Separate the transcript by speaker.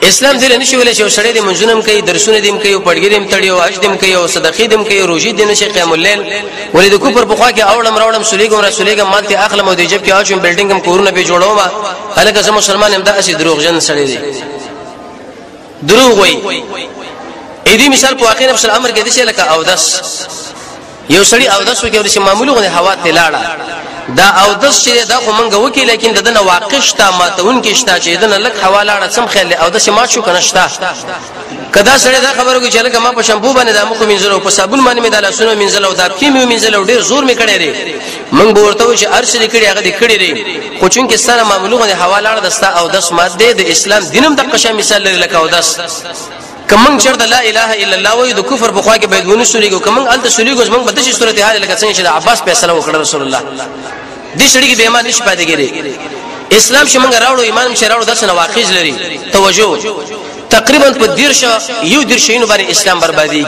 Speaker 1: اسلام دې نشي ولې چې سړی دې منځونم کوي درسونه دې کوي پړګیرم تړي او حج دې کوي او صدقې دې کوي روزي دې نشي قیام الليل ولې د کوپر په خوا کې اولم راولم سولېګم رسولېګم مال ته اخلم او دې جب کې اچوم بلډینګم کورونه به جوړوم هلکه زمو مسلمان هم دا اسی دروغجن سړی دی دروغ وای اې دې مثال په واقع نفس الامر کې دې شي لکه او داس یو سړی او داس وکړي چې معمولی غو هوا ته لاړه دا او داس چې دا خو مونږ وکي لیکن دنه واقع شته ماتون کې شته چې دنه لک هوا لاړه سم خیال او داس ما شو کنه شته کدا سړی دا خبره کوي چې لکه ما په شامپو باندې د مخ منځلو په صابون باندې مې د لاسونو منځلو دا کې مې منځلو ډیر زور مې کړی دی مونږ ورته چې ارشد کړي هغه دې کړی دی خو چون کې سره معمولی غو هوا لاړه دستا او داس ماده د اسلام دینم د قشا مثال لري لکه او داس کمن چرته لا اله الا الله وې د کفر په خوا کې بيد ونه سوريګو کمن ال تسوريګو زمنګ په دشي صورت حال لکه څنګه چې د عباس فیصله وکړ رسول الله دې شړې کې به ایمان نشي پاتې کېږي اسلام چې موږ راوړو ایمان چې راوړو داسې واقعي لري توجه تقریبا په 10 یو 10 شینو باندې اسلام بربادي